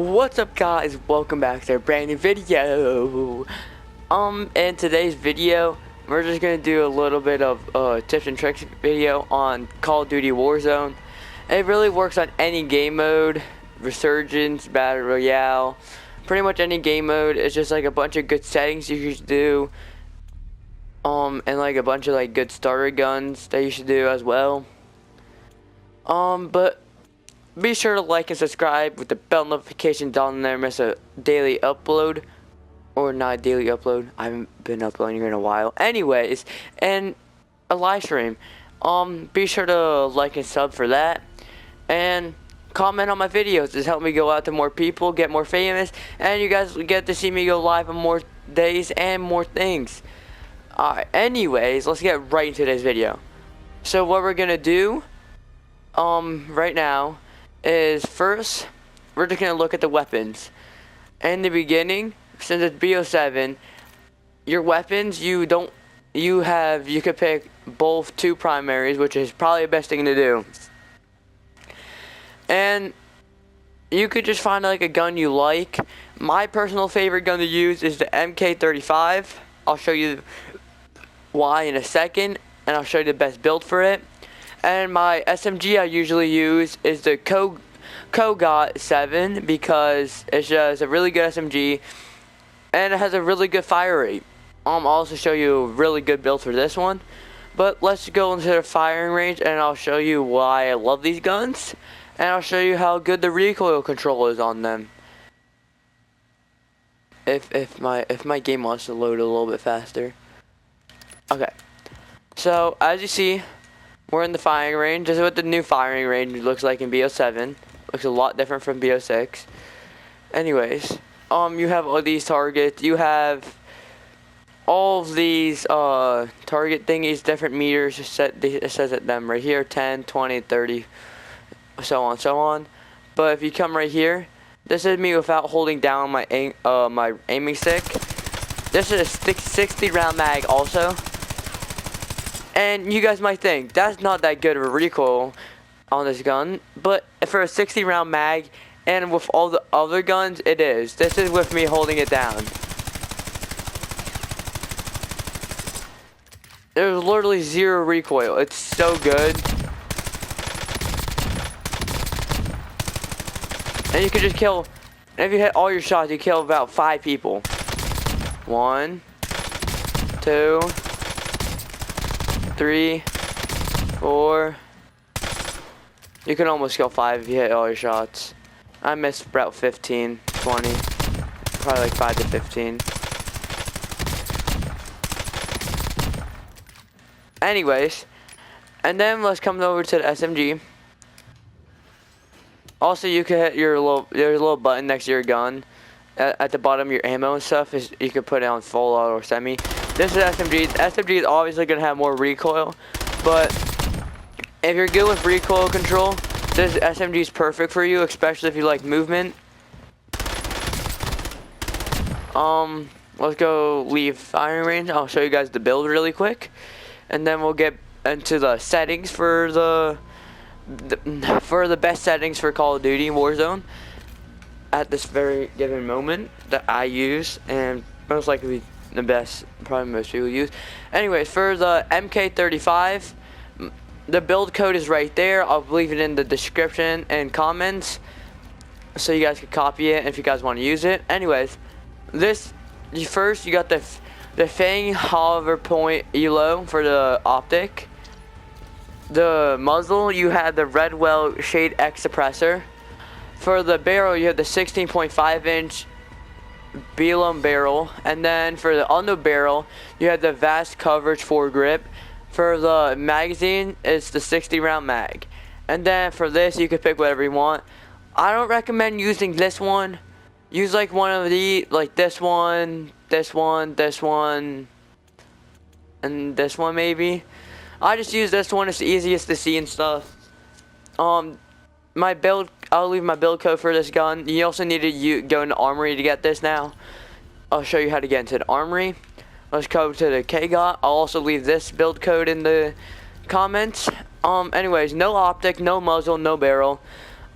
What's up, guys? Welcome back to a brand new video. In today's video we're just gonna do a little bit of tips and tricks video on Call of Duty Warzone. It really works on any game mode, Resurgence, Battle Royale, pretty much any game mode. It's just like a bunch of good settings you should do, and like a bunch of like good starter guns that you should do as well. But be sure to like and subscribe with the bell notifications on there. Miss a daily upload, or not a daily upload. I haven't been uploading here in a while. Anyways, and a live stream. Be sure to like and sub for that, and comment on my videos. It's helped me go out to more people, get more famous, and you guys get to see me go live on more days and more things. Alright, anyways, let's get right into today's video. So what we're gonna do right now is first we're just gonna look at the weapons. In the beginning, since it's BO7, your weapons you could pick both two primaries, which is probably the best thing to do. And you could just find like a gun you like. My personal favorite gun to use is the MK35. I'll show you why in a second, and I'll show you the best build for it. And my SMG I usually use is the COD 7 because it's just a really good SMG and it has a really good fire rate. I'll also show you a really good build for this one. But let's go into the firing range and I'll show you why I love these guns, and I'll show you how good the recoil control is on them. If my game wants to load a little bit faster. Okay. So as you see, we're in the firing range. This is what the new firing range looks like in BO7. Looks a lot different from BO6. Anyways, you have all these targets. You have all of these target thingies, different meters. It says at them right here, 10, 20, 30, so on, so on. But if you come right here, this is me without holding down my aiming stick. This is a 60 round mag also. And you guys might think, that's not that good of a recoil on this gun. But for a 60 round mag, and with all the other guns, it is. This is with me holding it down. There's literally zero recoil. It's so good. And you can just kill, and if you hit all your shots, you kill about 5 people. 1, 2, 3, 4. You can almost kill 5 if you hit all your shots. I missed about 15, 20, probably like 5 to 15. Anyways, and then let's come over to the SMG. Also, you can hit there's a little button next to your gun. At the bottom of your ammo and stuff, you can put it on full auto or semi. This is SMG. The SMG is obviously going to have more recoil, but if you're good with recoil control, this SMG is perfect for you, especially if you like movement. Let's go leave firing range. I'll show you guys the build really quick, and then we'll get into the settings for the best settings for Call of Duty Warzone at this very given moment that I use, and most likely the best, probably most people use. Anyways, for the MK35, the build code is right there. I'll leave it in the description and comments so you guys can copy it if you guys want to use it. Anyways, first you got the Fang hover point elo for the optic. The muzzle, you have the Redwell Shade X suppressor. For the barrel, you have the 16.5 inch Belum barrel, and then for the under barrel, you have the vast coverage foregrip. For the magazine, it's the 60 round mag, and then for this, you can pick whatever you want. I don't recommend using this one. Use like one of these, like this one, this one, this one, and this one maybe. I just use this one. It's the easiest to see and stuff. My build, I'll leave my build code for this gun. You also need to go into Armory to get this now. I'll show you how to get into the Armory. Let's go to the KGOT. I'll also leave this build code in the comments. Anyways, no optic, no muzzle, no barrel.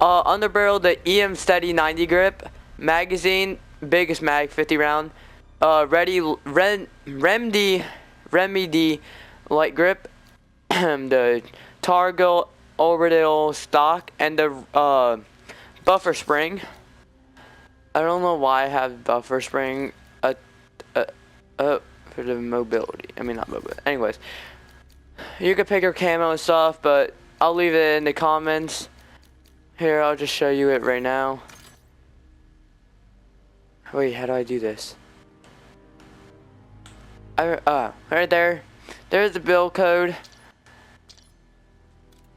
Underbarrel, the EM Steady 90 grip. Magazine, biggest mag, 50 round. Remedy light grip. The Targo orbital stock, and the buffer spring. I don't know why I have buffer spring for the mobility. I mean, not mobility. Anyways, you can pick your camo and stuff, but I'll leave it in the comments. Here, I'll just show you it right now. Wait, how do I do this? Right there. There's the build code.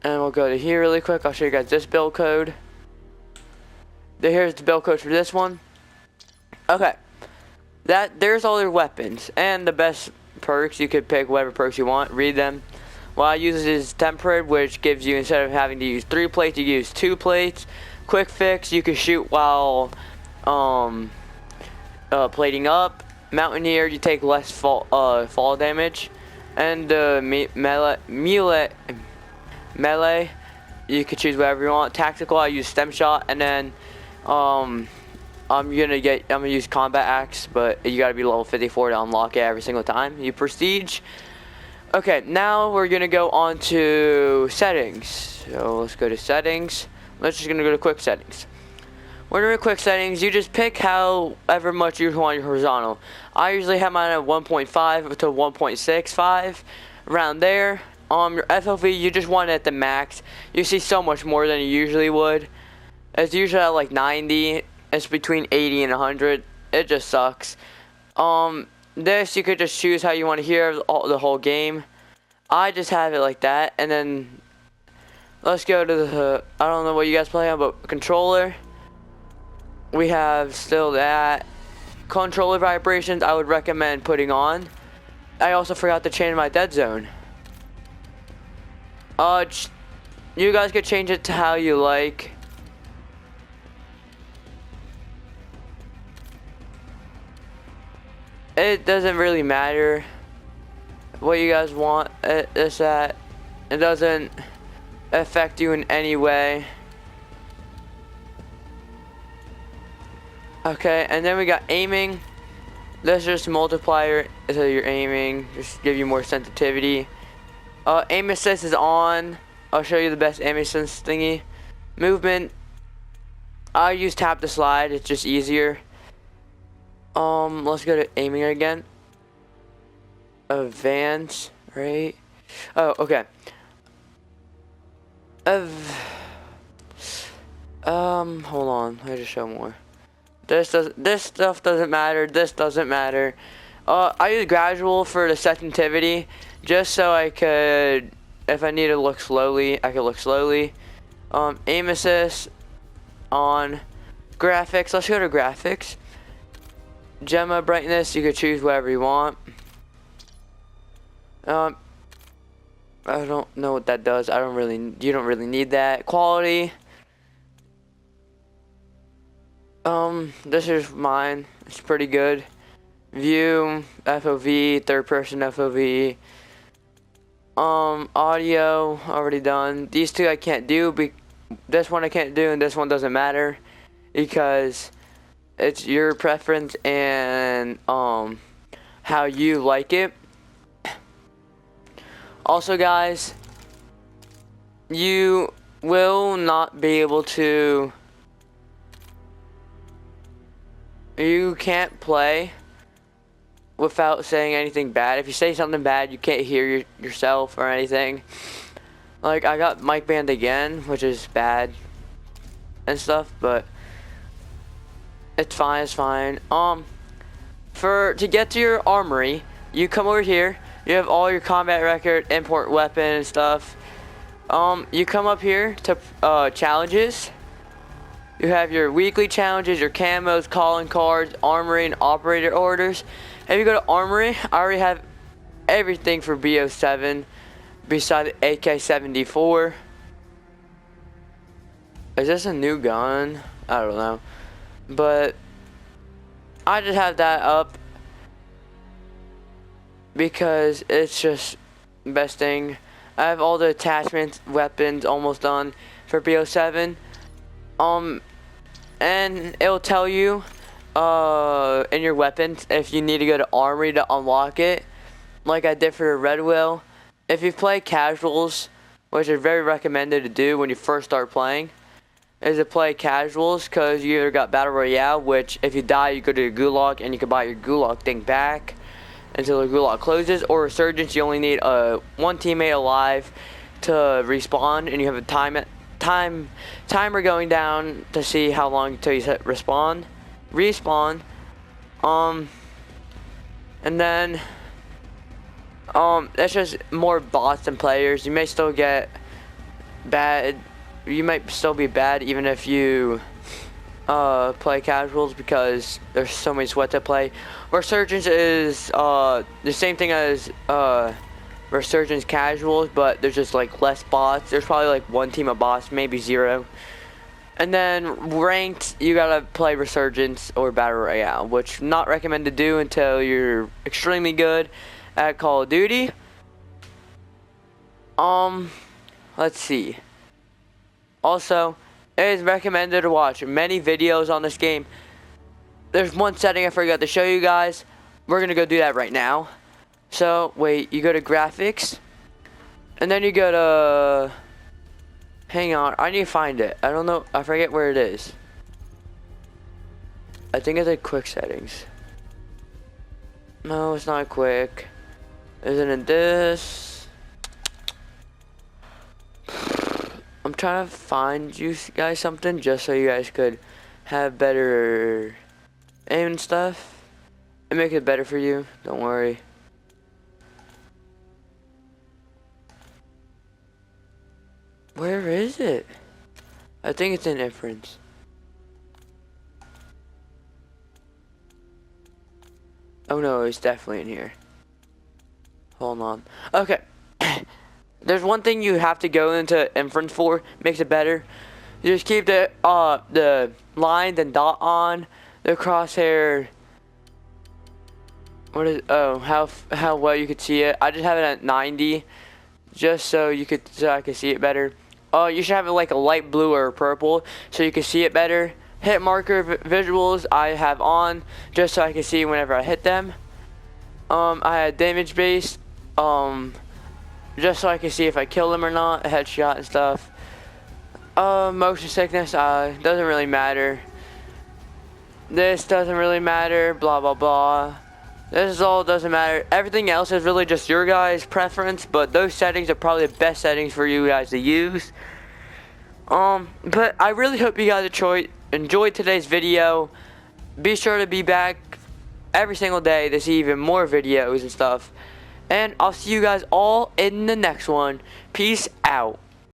And we'll go to here really quick. I'll show you guys this build code. Here's the build code for this one. Okay. There's all your weapons. And the best perks. You could pick whatever perks you want. Read them. What I use is tempered, which gives you, instead of having to use 3 plates, you use 2 plates. Quick fix, you can shoot while plating up. Mountaineer, you take less fall damage. And melee, you can choose whatever you want. Tactical, I use stem shot, and then I'm gonna use combat axe, but you gotta be level 54 to unlock it every single time you prestige. Okay, now we're gonna go on to settings. So let's go to settings. Let's just gonna go to quick settings. When you're in quick settings, you just pick however much you want your horizontal. I usually have mine at 1.5 to 1.65, around there. Your FOV, you just want it at the max. You see so much more than you usually would. It's usually at like 90. It's between 80 and 100. It just sucks. This, you could just choose how you want to hear the whole game. I just have it like that. And then let's go to the, I don't know what you guys play on, but controller. We have still that. Controller vibrations, I would recommend putting on. I also forgot to change my dead zone. You guys could change it to how you like. It doesn't really matter what you guys want. It doesn't affect you in any way. Okay, and then we got aiming. This is just multiplier, so you're aiming, just give you more sensitivity. Aim assist is on. I'll show you the best aim assist thingy. Movement, I use tap to slide, it's just easier. Let's go to aiming again. Advance, right? Oh, okay. Hold on, let me just show more. This stuff doesn't matter. This doesn't matter. I use gradual for the sensitivity, just so I could, if I need to look slowly, I could look slowly. Aim assist on. Graphics. Let's go to graphics. Gemma brightness. You could choose whatever you want. I don't know what that does. You don't really need that. Quality. This is mine. It's pretty good. View, FOV, third person FOV. Audio, already done. These two I can't do. This one I can't do, and this one doesn't matter because it's your preference and how you like it. Also, guys, you will not be able to. You can't play without saying anything bad. If you say something bad, you can't hear yourself or anything. Like, I got mic banned again, which is bad and stuff, but it's fine, it's fine. To get to your armory, you come over here. You have all your combat record, import weapon and stuff. You come up here to challenges. You have your weekly challenges, your camos, calling cards, armory, and operator orders. If you go to armory, I already have everything for BO7 besides the AK-74. Is this a new gun? I don't know. But I just have that up because it's just the best thing. I have all the attachments, weapons almost done for BO7. And it'll tell you in your weapons if you need to go to armory to unlock it, like I did for the red wheel. If you play casuals, which is very recommended to do when you first start playing, is to play casuals, because you either got battle royale, which if you die you go to your gulag and you can buy your gulag thing back until the gulag closes, or resurgence. You only need one teammate alive to respawn, and you have a timer going down to see how long until you respawn. And then that's just more bots than players. You may still get bad. You might still be bad even if you play casuals, because there's so many sweats at play. Resurgence is the same thing as Resurgence casuals, but there's just like less bots. There's probably like one team of bots, maybe 0. And then ranked, you gotta play Resurgence or Battle Royale, which not recommended to do until you're extremely good at Call of Duty. Let's see. Also, it is recommended to watch many videos on this game. There's one setting I forgot to show you guys. We're gonna go do that right now. So, wait, you go to graphics, and then you go to, hang on, I need to find it. I don't know, I forget where it is. I think it's like quick settings. No, it's not quick. Isn't it this? I'm trying to find you guys something just so you guys could have better aim and stuff and make it better for you. Don't worry. Where is it? I think it's in inference. Oh no, it's definitely in here. Hold on. Okay. There's one thing you have to go into inference for, makes it better. You just keep the line and dot on, the crosshair. What is, oh, how well you could see it. I just have it at 90, just so I could see it better. Oh, you should have it like a light blue or purple so you can see it better. Hit marker visuals I have on just so I can see whenever I hit them. I had damage based, just so I can see if I kill them or not, a headshot and stuff. Motion sickness doesn't really matter. This doesn't really matter, blah blah blah. This all doesn't matter. Everything else is really just your guys' preference, but those settings are probably the best settings for you guys to use. But I really hope you guys enjoyed today's video. Be sure to be back every single day to see even more videos and stuff. And I'll see you guys all in the next one. Peace out.